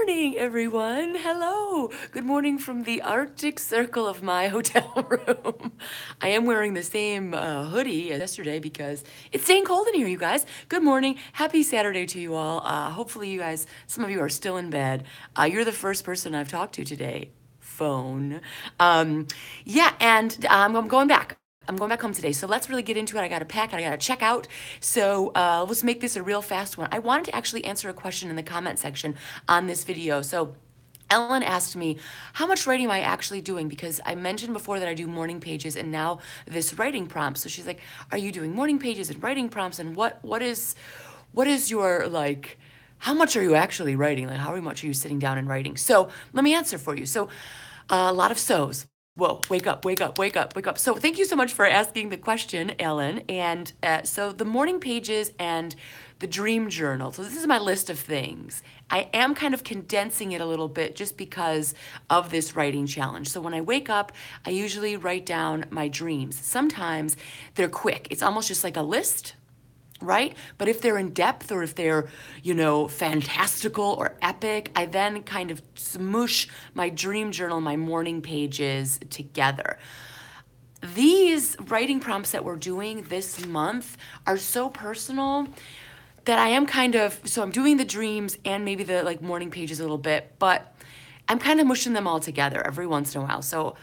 morning, everyone. Hello. Good morning from the Arctic Circle of my hotel room. I am wearing the same hoodie as yesterday because it's staying cold in here, you guys. Good morning. Happy Saturday to you all. Hopefully you guys, some of you are still in bed. You're the first person I've talked to today. Phone. Yeah, and I'm going back. I'm going back home today, so let's really get into it. I got to pack, I got to check out. So let's make this a real fast one. I wanted to actually answer a question in the comment section on this video. So Ellen asked me, how much writing am I actually doing? Because I mentioned before that I do morning pages and now this writing prompt. So she's like, are you doing morning pages and writing prompts? And what is your, like, how much are you actually writing? Like, how much are you sitting down and writing? So let me answer for you. So a lot of so's. Whoa, wake up, wake up, wake up, wake up. So thank you so much for asking the question, Ellen. And so the morning pages and the dream journal. So this is my list of things. I am kind of condensing it a little bit just because of this writing challenge. So when I wake up, I usually write down my dreams. Sometimes they're quick. It's almost just like a list, right? But if they're in depth or if they're, fantastical or epic, I then kind of smoosh my dream journal, my morning pages together. These writing prompts that we're doing this month are so personal that I am so I'm doing the dreams and maybe the morning pages a little bit, but I'm kind of mushing them all together every once in a while. So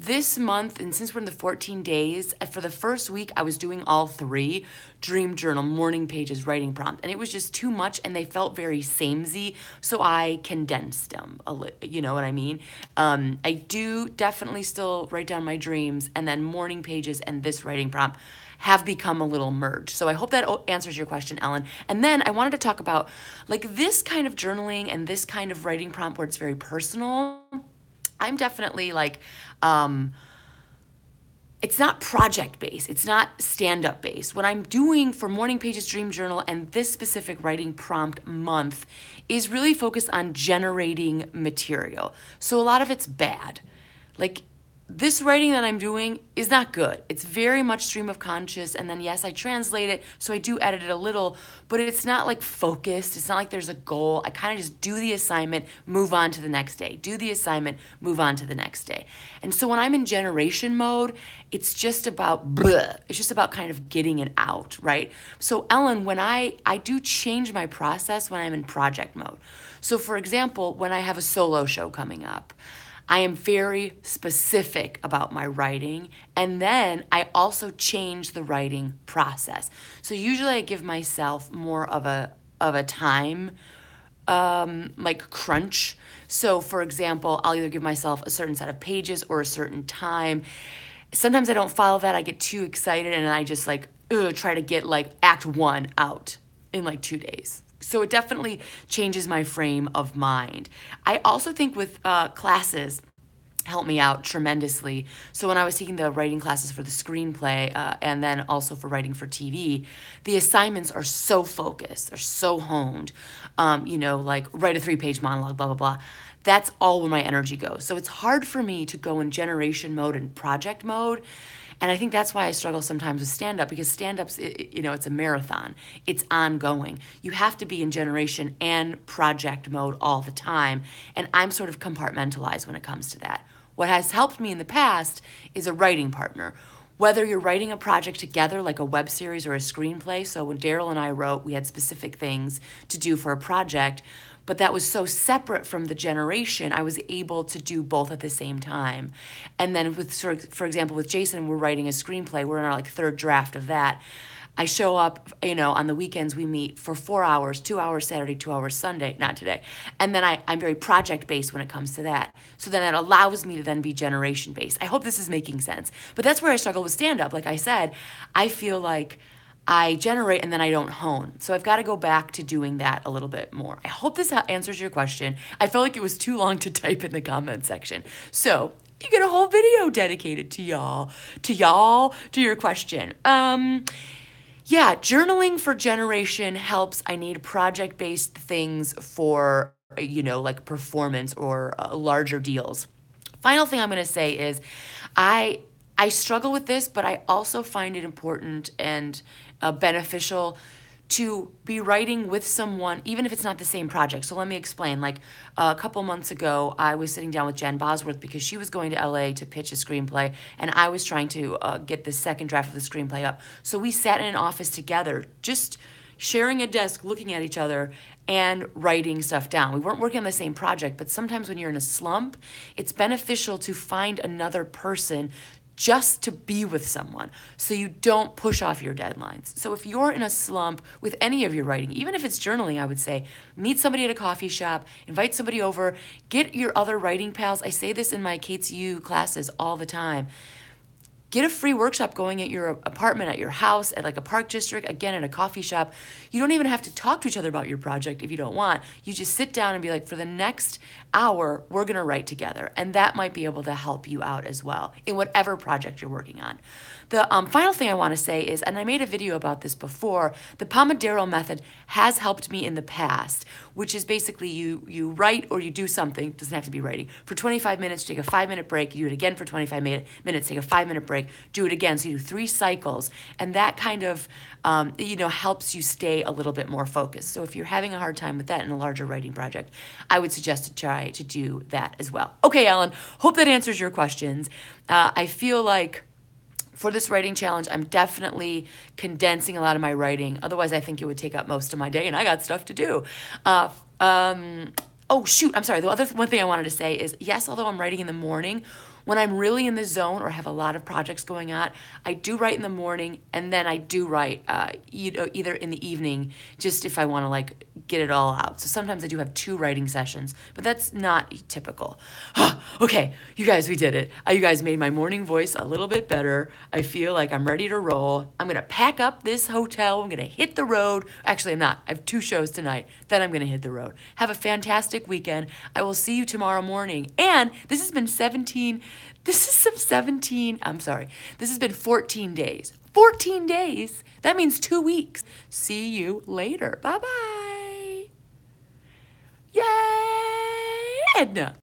this month, and since we're in the 14 days, for the first week, I was doing all three: dream journal, morning pages, writing prompt. And it was just too much, and they felt very samey, so I condensed them a little, you know what I mean? I do definitely still write down my dreams, and then morning pages and this writing prompt have become a little merged. So I hope that answers your question, Ellen. And then I wanted to talk about this kind of journaling and this kind of writing prompt where it's very personal. I'm definitely it's not project based. It's not stand up based. What I'm doing for morning pages, dream journal, and this specific writing prompt month is really focused on generating material. So a lot of it's bad. This writing that I'm doing is not good. It's very much stream of conscious, and then yes, I translate it, so I do edit it a little, but it's not focused. It's not like there's a goal. I kind of just do the assignment, move on to the next day. Do the assignment, move on to the next day. And so when I'm in generation mode, it's just about bleh. It's just about kind of getting it out, right? So Ellen, when I do change my process when I'm in project mode. So for example, when I have a solo show coming up, I am very specific about my writing, and then I also change the writing process. So usually I give myself more of a time crunch. So for example, I'll either give myself a certain set of pages or a certain time. Sometimes I don't follow that. I get too excited and I just try to get act one out in 2 days. So it definitely changes my frame of mind. I also think with classes help me out tremendously. So when I was taking the writing classes for the screenplay and then also for writing for TV, the assignments are so focused, they're so honed, write a 3-page monologue, blah, blah, blah. That's all where my energy goes. So it's hard for me to go in generation mode and project mode. And I think that's why I struggle sometimes with stand-up, because stand-up's, it's a marathon. It's ongoing. You have to be in generation and project mode all the time. And I'm sort of compartmentalized when it comes to that. What has helped me in the past is a writing partner. Whether you're writing a project together, like a web series or a screenplay. So when Daryl and I wrote, we had specific things to do for a project, but that was so separate from the generation, I was able to do both at the same time. And then for example, with Jason, we're writing a screenplay. We're in our third draft of that. I show up, on the weekends we meet for 4 hours, 2 hours Saturday, 2 hours Sunday, not today. And then I'm very project-based when it comes to that. So then it allows me to then be generation-based. I hope this is making sense. But that's where I struggle with stand-up. Like I said, I feel like I generate and then I don't hone. So I've got to go back to doing that a little bit more. I hope this answers your question. I felt like it was too long to type in the comment section. So you get a whole video dedicated to your question. Yeah, journaling for generation helps. I need project-based things for, performance or larger deals. Final thing I'm going to say is I struggle with this, but I also find it important and beneficial to be writing with someone, even if it's not the same project. So let me explain. Like a couple months ago, I was sitting down with Jen Bosworth because she was going to LA to pitch a screenplay, and I was trying to get the second draft of the screenplay up. So we sat in an office together, just sharing a desk, looking at each other, and writing stuff down. We weren't working on the same project, but sometimes when you're in a slump, it's beneficial to find another person just to be with someone so you don't push off your deadlines. So if you're in a slump with any of your writing, even if it's journaling, I would say meet somebody at a coffee shop, invite somebody over, get your other writing pals. I say this in my Kate's U classes all the time. Get a free workshop going at your apartment, at your house, at like a park district, again, at a coffee shop. You don't even have to talk to each other about your project if you don't want. You just sit down and be like, for the next hour, we're gonna write together. And that might be able to help you out as well in whatever project you're working on. The final thing I wanna say is, and I made a video about this before, the Pomodoro method has helped me in the past, which is basically you write or you do something, doesn't have to be writing, for 25 minutes, take a 5-minute break, you do it again for 25 minutes, take a 5-minute break, do it again. So you do 3 cycles, and that kind of helps you stay a little bit more focused. So if you're having a hard time with that in a larger writing project, I would suggest to try to do that as well. Okay, Ellen, hope that answers your questions. I feel like for this writing challenge, I'm definitely condensing a lot of my writing. Otherwise, I think it would take up most of my day, and I got stuff to do. Oh, shoot, I'm sorry. The other one thing I wanted to say is, yes, although I'm writing in the morning, when I'm really in the zone or have a lot of projects going on, I do write in the morning, and then I do write either in the evening, just if I want to like get it all out. So sometimes I do have 2 writing sessions, but that's not typical. Okay, you guys, we did it. You guys made my morning voice a little bit better. I feel like I'm ready to roll. I'm gonna pack up this hotel. I'm gonna hit the road. Actually, I'm not. I have 2 shows tonight. Then I'm gonna hit the road. Have a fantastic weekend. I will see you tomorrow morning. And this has been 14 days. 14 days. That means 2 weeks. See you later. Bye-bye. Yay! Edna.